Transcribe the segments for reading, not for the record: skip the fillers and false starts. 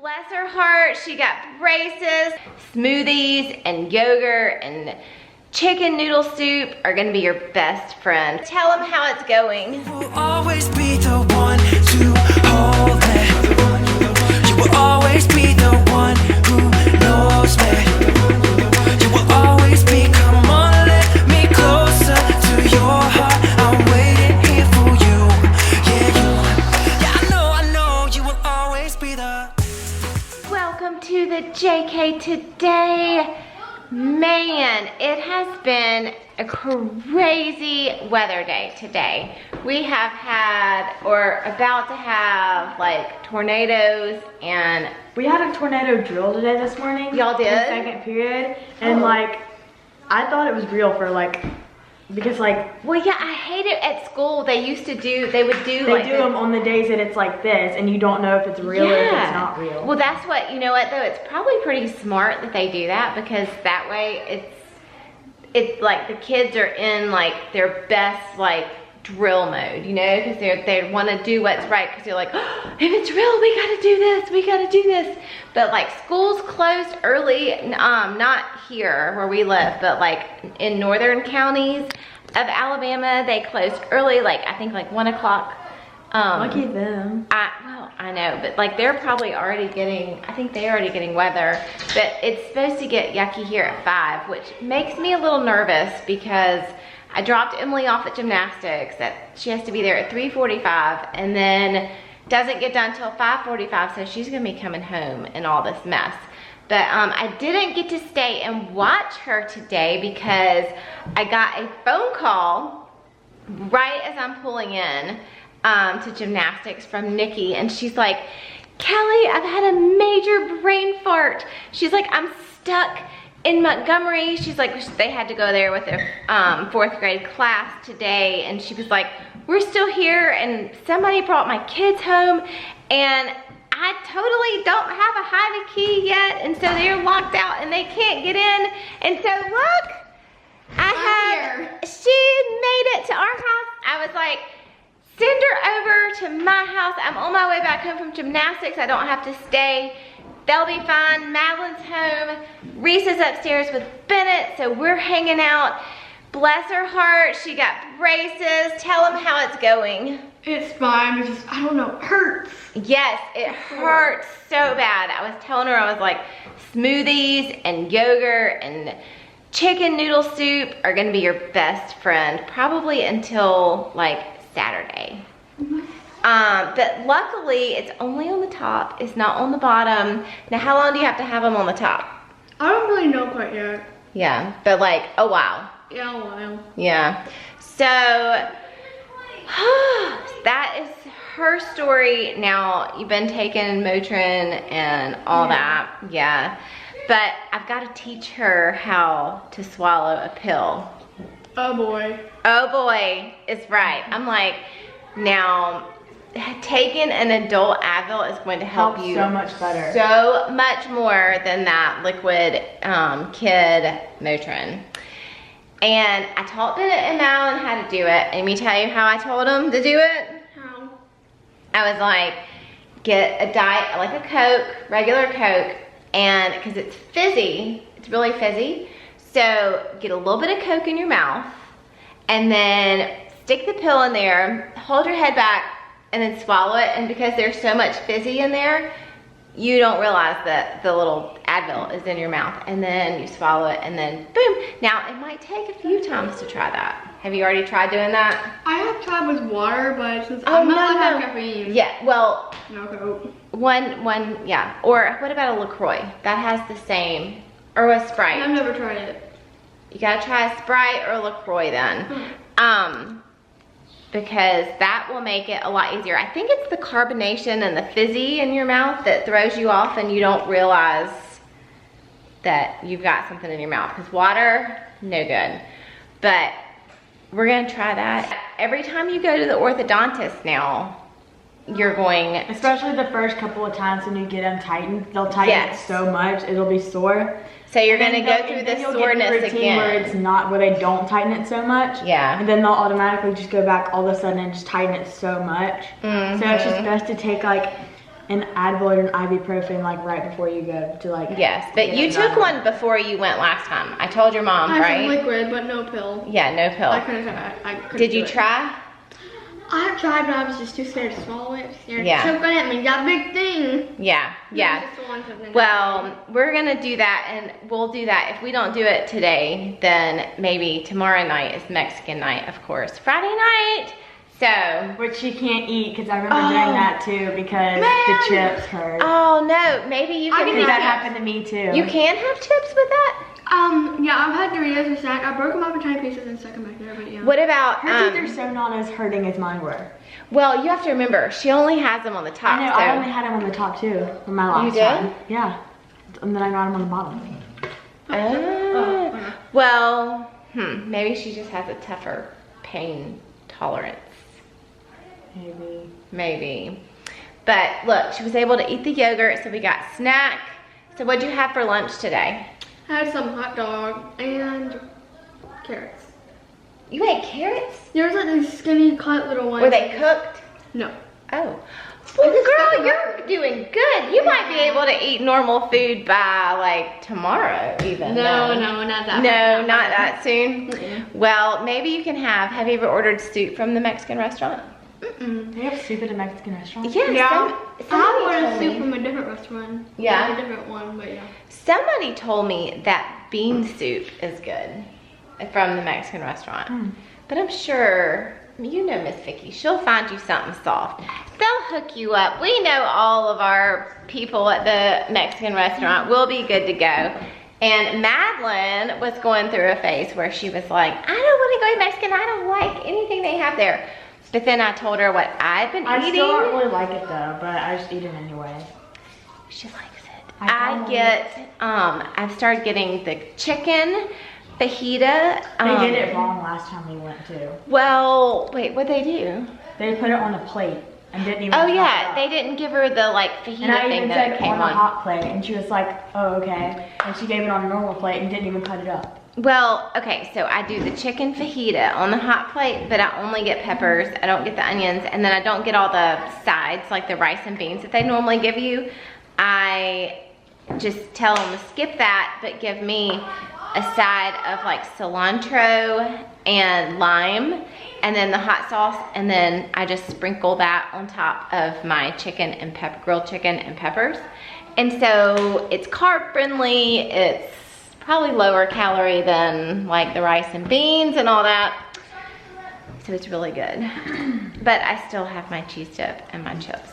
Bless her heart, she got braces, smoothies, and yogurt, and chicken noodle soup are gonna be your best friend. Tell them how it's going. You will always be the one to hold me. You will always be the one who knows me. You will always be, come on, let me closer to your heart. I'm waiting here for you. Yeah, I know, you will always be the. Welcome to the JK today. Man, it has been a crazy weather day today. We have had, or about to have, like tornadoes, and we had a tornado drill today this morning. Y'all did? In the second period, and like, I thought it was real for like, because like. Well, yeah, I hate it at school. They used to do, they would do like. They do them on the days that it's like this, and you don't know if it's real or if it's not real. Well, that's what, you know what though, it's probably pretty smart that they do that, because that way it's like the kids are in like their best like drill mode, you know, because they want to do what's right, because they're like, oh, if it's real, we gotta do this, we gotta do this. But like schools closed early, not here where we live, but like in northern counties of Alabama, they closed early, like I think like 1 o'clock. Lucky them. Well, I know, but like they're probably already getting, I think they're already getting weather, but it's supposed to get yucky here at 5, which makes me a little nervous because I dropped Emily off at gymnastics. She has to be there at 3:45 and then doesn't get done till 5:45, so she's gonna be coming home in all this mess. But I didn't get to stay and watch her today because I got a phone call right as I'm pulling in to gymnastics from Nikki, and she's like, Kelly, I've had a major brain fart. She's like, I'm stuck in Montgomery. She's like, they had to go there with their 4th grade class today, and she was like, we're still here, and somebody brought my kids home, and I totally don't have a hide key yet, and so they're locked out and they can't get in. And so look, she made it to our house. I was like, send her over to my house. I'm on my way back home from gymnastics. I don't have to stay. They'll be fine. Madelyne's home. Reese is upstairs with Bennett, so we're hanging out. Bless her heart, she got braces. Tell them how it's going. It's fine, it's just, I don't know, it hurts. Yes, it hurts so bad. I was telling her, I was like, smoothies and yogurt and chicken noodle soup are gonna be your best friend, probably until like Saturday. But luckily, it's only on the top. It's not on the bottom. Now, how long do you have to have them on the top? I don't really know quite yet. Yeah, but like a while. Yeah, a while. Yeah. So, that is her story. Now, you've been taking Motrin and all that. Yeah. But I've got to teach her how to swallow a pill. Oh boy. Oh boy, it's right. I'm like, now, taking an adult Advil is going to help you so much better. So much more than that liquid kid Motrin. And I taught Bennett and Madelyne how to do it. And let me tell you how I told them to do it. How? I was like, get a diet, like a Coke, regular Coke, and because it's fizzy, it's really fizzy. So get a little bit of Coke in your mouth, and then stick the pill in there, hold your head back, and then swallow it. And because there's so much fizzy in there, you don't realize that the little Advil is in your mouth, and then you swallow it, and then boom. Now, it might take a few times to try that. Have you already tried doing that? I have tried with water, but since I'm not allowed to have caffeine. Yeah, well, No Coke. one, yeah. Or what about a LaCroix? That has the same, or a Sprite. I've never tried it. You gotta try a Sprite or LaCroix then. Because that will make it a lot easier. I think it's the carbonation and the fizzy in your mouth that throws you off and you don't realize that you've got something in your mouth. Because water, no good. But we're gonna try that. Every time you go to the orthodontist now, you're going, especially the first couple of times when you get them tightened, they'll tighten it so much it'll be sore. So you're gonna go through the soreness again. Where it's not, where they don't tighten it so much. Yeah. And then they'll automatically just go back all of a sudden and just tighten it so much. So it's just best to take like an Advil or an ibuprofen like right before you go to like. Yes, but get you it took done. one before you went last time. I told your mom, I right? had liquid, but no pill. Yeah, no I pill. couldn't. I couldn't Did do you it. try? I tried, but I was just too scared to swallow it. Scared Yeah. to choke on it. I mean, that big thing. Yeah, yeah. I just want something. Well, we're gonna do that, and we'll do that. If we don't do it today, then maybe tomorrow night is Mexican night, of course. Friday night. So, Which she can't eat because I remember doing that too because Man. the chips hurt. oh no, maybe you I can can have that eat happened to me too. You can have chips with that? Yeah, I've had Doritos or snack. I broke them up in tiny pieces and stuck them back there, but yeah. What about, Her teeth are so not as hurting as mine were. well, you have to remember, she only has them on the top, I know, so. I only had them on the top too from my last You did? time. Yeah. And then I got them on the bottom. Oh. Well, maybe she just has a tougher pain tolerance. Maybe. Maybe. But look, she was able to eat the yogurt, so we got snack. So what'd you have for lunch today? I had some hot dog and carrots. You ate carrots? There's like these skinny cut little ones. Were they cooked? No. Oh. Well, girl, you're doing good. You might be able to eat normal food by like tomorrow even. No, not that. No, not that soon. Mm-mm. Well, maybe you can have you ever ordered soup from the Mexican restaurant? They have soup at a Mexican restaurant? Yeah. Yeah. I Somebody had one told soup me- from a different restaurant. Yeah? Like a different one, but yeah. Somebody told me that bean soup is good from the Mexican restaurant. But I'm sure, you know Miss Vicky, she'll find you something soft. They'll hook you up. We know all of our people at the Mexican restaurant will be good to go. And Madelyne was going through a phase where she was like, I don't want to go Mexican. I don't like anything they have there. But then I told her what I've been I eating. still don't really like it though, but I just eat it anyway. She likes it. I I've started getting the chicken fajita. They did it wrong last time we went too. Well, wait, what'd they do? They put it on a plate and didn't even Oh top it yeah, up. they didn't give her the like fajita And I thing even that said came on a on. hot plate, and she was like, "Oh, okay." And she gave it on a normal plate and didn't even cut it up. Well, okay, so I do the chicken fajita on the hot plate, but I only get peppers, I don't get the onions, and then I don't get all the sides, like the rice and beans that they normally give you. I just tell them to skip that, but give me a side of like cilantro and lime, and then the hot sauce, and then I just sprinkle that on top of my chicken and grilled chicken and peppers. And so it's carb friendly, it's probably lower calorie than like the rice and beans and all that. So it's really good. But I still have my cheese dip and my chips.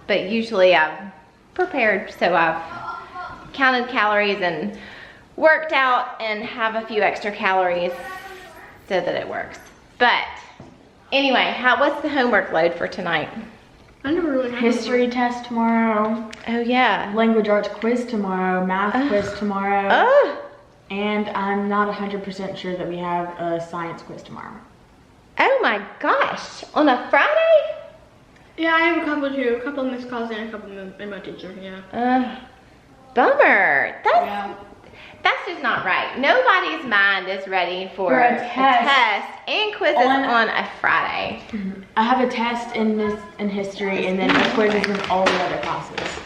But usually I've prepared, so I've counted calories and worked out and have a few extra calories so that it works. But anyway, what's the homework load for tonight? I never really had History test tomorrow, Oh yeah. language arts quiz tomorrow, math quiz tomorrow, Oh, and I'm not 100% sure that we have a science quiz tomorrow. oh my gosh. On a Friday? Yeah, I have a couple too. A couple of missed calls and a couple in my teacher, yeah. Bummer. Yeah. That's just not right. Nobody's mind is ready for a a test. test and quizzes on a Friday. I have a test in history, and then a quiz is in all the other classes.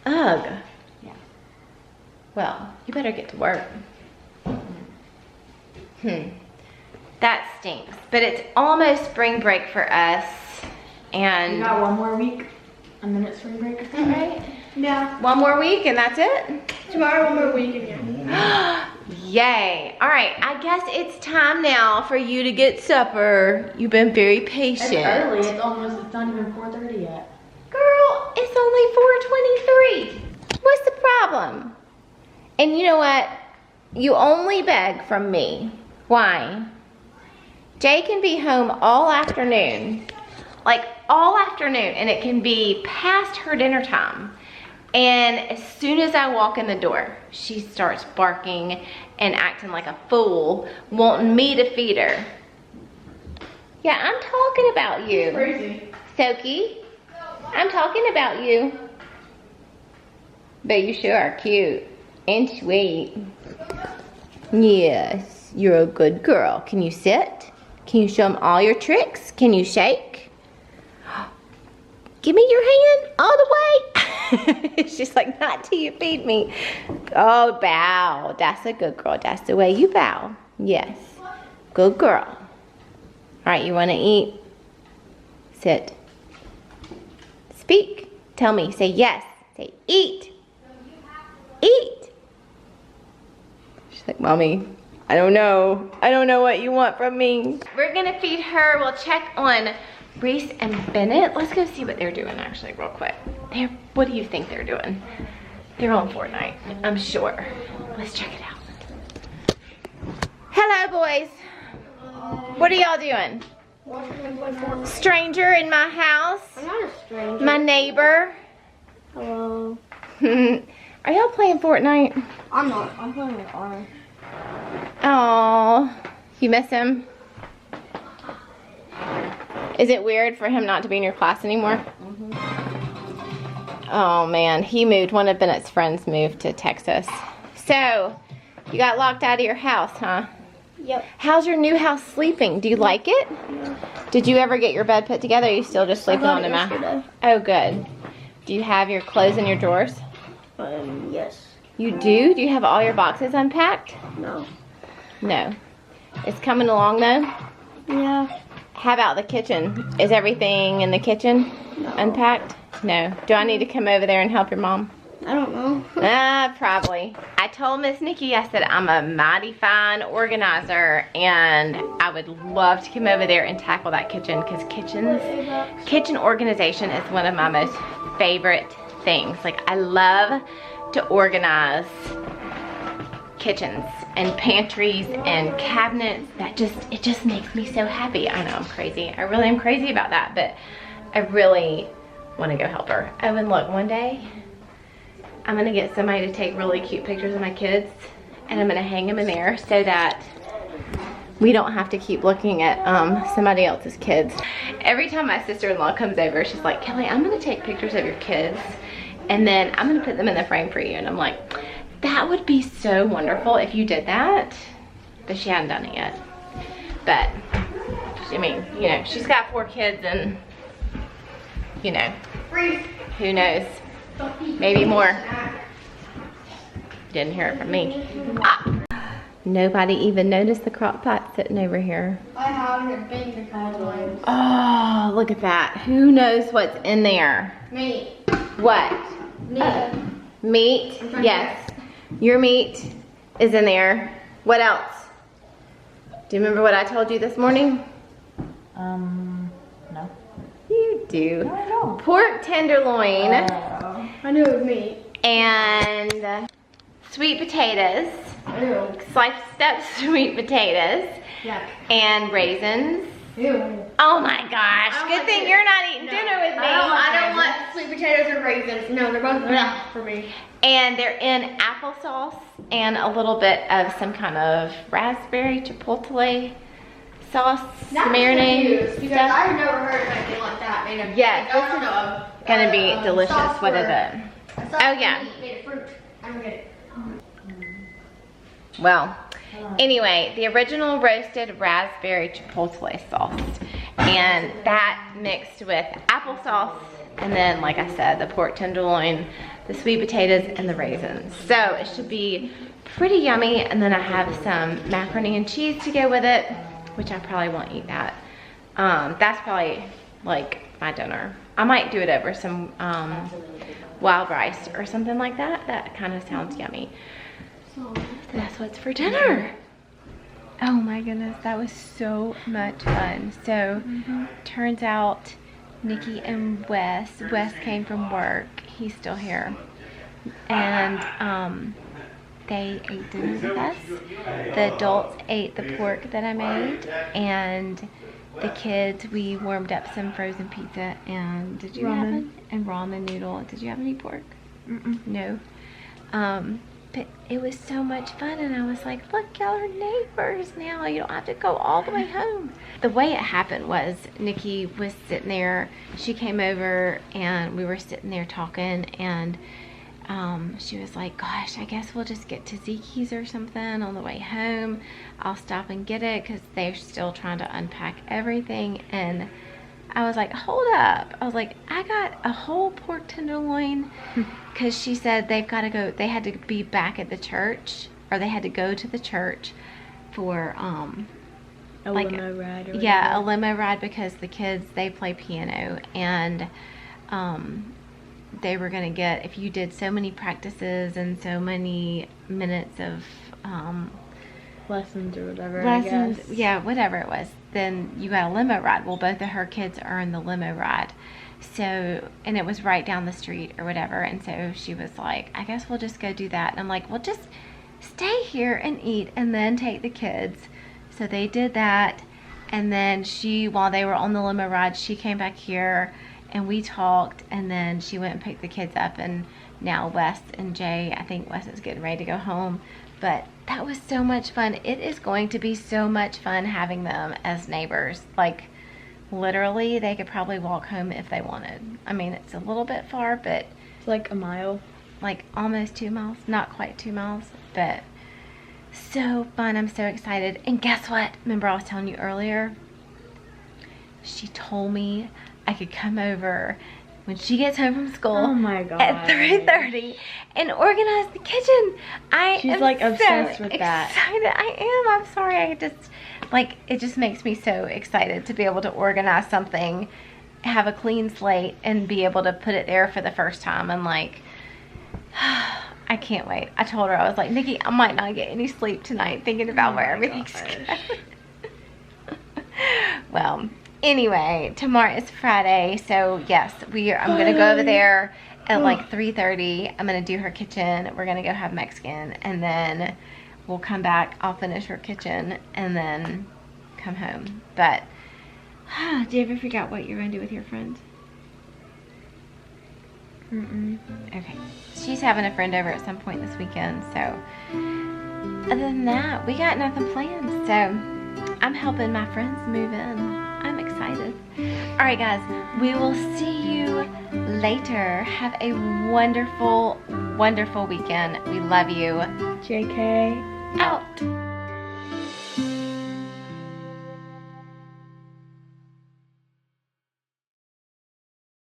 Ugh. Yeah. Well, you better get to work. That stinks. But it's almost spring break for us. We And got one more week, and then it's spring break. Is that right? Yeah. one more week and that's it? Tomorrow, one more week again. Yay. All right, I guess it's time now for you to get supper. You've been very patient. It's early. It's not even 4:30 yet. Girl, it's only 4:23. What's the problem? And you know what? You only beg from me. Why? Jay can be home all afternoon. Like all afternoon, and it can be past her dinner time. And as soon as I walk in the door, she starts barking and acting like a fool, wanting me to feed her. Yeah, I'm talking about you. Crazy. Soki, I'm talking about you. But you sure are cute and sweet. Yes, you're a good girl. Can you sit? Can you show them all your tricks? Can you shake? Give me your hand all the way. She's like, not till you feed me. Oh, bow. That's a good girl. That's the way you bow. Yes. Good girl. All right, you want to eat? Sit. Speak. Tell me. Say yes. Say eat. Eat. She's like, Mommy, I don't know. I don't know what you want from me. We're going to feed her. We'll check on Reese and Bennett. Let's go see what they're doing actually real quick. What do you think they're doing? They're on Fortnite, I'm sure. Let's check it out. Hello, boys. What are y'all doing? Stranger in my house. I'm not a stranger. My neighbor. Hello. Are y'all playing Fortnite? I'm not. I'm playing with Anna. Oh, you miss him? Is it weird for him not to be in your class anymore? Oh man, he moved. One of Bennett's friends moved to Texas. So, you got locked out of your house, huh? Yep. How's your new house sleeping? Do you like it? Did you ever get your bed put together? Or are you still just sleeping on the mat? Oh, good. Do you have your clothes in your drawers? Yes. You do? Do you have all your boxes unpacked? No. No. It's coming along though? Yeah. How about the kitchen? Is everything in the kitchen unpacked? No. Do I need to come over there and help your mom? I don't know. Probably. I told Miss Nikki, I said I'm a mighty fine organizer and I would love to come over there and tackle that kitchen because kitchen organization is one of my most favorite things. Like I love to organize kitchens and pantries and cabinets. It just makes me so happy. I know I'm crazy. I really am crazy about that, but I really want to go help her. Oh, and look, one day I'm gonna get somebody to take really cute pictures of my kids and I'm gonna hang them in there so that we don't have to keep looking at somebody else's kids. Every time my sister-in-law comes over, she's like, Kelley, I'm gonna take pictures of your kids and then I'm gonna put them in the frame for you. And I'm like, that would be so wonderful if you did that. But she hadn't done it yet. But, I mean, you know, she's got 4 kids and, you know, who knows? Maybe more. Didn't hear it from me. Nobody even noticed the crock pot sitting over here. I haven't been to college. Oh, look at that. Who knows what's in there? Me. What? Me. Meat? Yes. Your meat is in there. What else? Do you remember what I told you this morning? No. You do. No, I don't. Pork tenderloin. I knew it was me. And sweet potatoes. Ew. Sliced up sweet potatoes. Yeah. And raisins. Ew. Oh my gosh. I don't Good like thing it. you're not eating No. dinner with me. I don't want sweet potatoes or raisins. No, they're both enough for me. And they're in applesauce and a little bit of some kind of raspberry chipotle sauce, marinade Because stuff. I've never heard of anything like that. Made of, Yes, like, I don't know. Gonna be delicious. Sauce What is for- it? a sauce Oh, for yeah. meat made of fruit. I don't get it. Well, anyway, the original roasted raspberry chipotle sauce. And that mixed with applesauce. And then, like I said, the pork tenderloin, the sweet potatoes, and the raisins. So it should be pretty yummy. And then I have some macaroni and cheese to go with it, which I probably won't eat that. That's probably like my dinner. I might do it over some wild rice or something like that. That kind of sounds yummy. So that's what's for dinner. Oh my goodness, that was so much fun. So turns out Nikki and Wes came from work. He's still here. And they ate dinner with us. The adults ate the pork that I made, and the kids, we warmed up some frozen pizza and did you have it? And ramen noodle. Did you have any pork? No. But it was so much fun, and I was like, look, y'all are neighbors now. You don't have to go all the way home. The way it happened was Nikki was sitting there. She came over, and we were sitting there talking, and she was like, gosh, I guess we'll just get tzatziki's or something on the way home. I'll stop and get it because they're still trying to unpack everything. And I was like, hold up. I was like, I got a whole pork tenderloin, because she said they had to be back at the church, or they had to go to the church for A limo ride or yeah, a whatever. limo ride, because the kids, they play piano, and they were gonna get, if you did so many practices and so many minutes of Lessons or whatever, lessons, I guess. yeah, whatever it was, then you got a limo ride. Well, both of her kids earned the limo ride, so, and it was right down the street or whatever, and so she was like, I guess we'll just go do that. And I'm like, well, just stay here and eat and then take the kids. So they did that, and then while they were on the limo ride, she came back here and we talked, and then she went and picked the kids up, and now Wes and Jay, I think Wes is getting ready to go home. But that was so much fun. It is going to be so much fun having them as neighbors. Like, literally, they could probably walk home if they wanted. I mean, it's a little bit far, but It's like a mile. like almost 2 miles. Not quite 2 miles, but so fun. I'm so excited. And guess what? Remember I was telling you earlier? She told me I could come over when she gets home from school Oh my god. at 3:30 and organize the kitchen. She's like obsessed with that. Excited. I am. I'm sorry. I just, like, it just makes me so excited to be able to organize something, have a clean slate, and be able to put it there for the first time. And like, I can't wait. I told her, I was like, Nikki, I might not get any sleep tonight thinking about where everything's going. Well, anyway, tomorrow is Friday, so yes, I'm gonna go over there at like 3:30. I'm gonna do her kitchen. We're gonna go have Mexican, and then we'll come back. I'll finish her kitchen and then come home. But do you ever figure out what you're gonna do with your friend? Okay, she's having a friend over at some point this weekend, so other than that, we got nothing planned. So I'm helping my friends move in. I'm excited. All right, guys, we will see you later. Have a wonderful, wonderful weekend. We love you. JK. Out.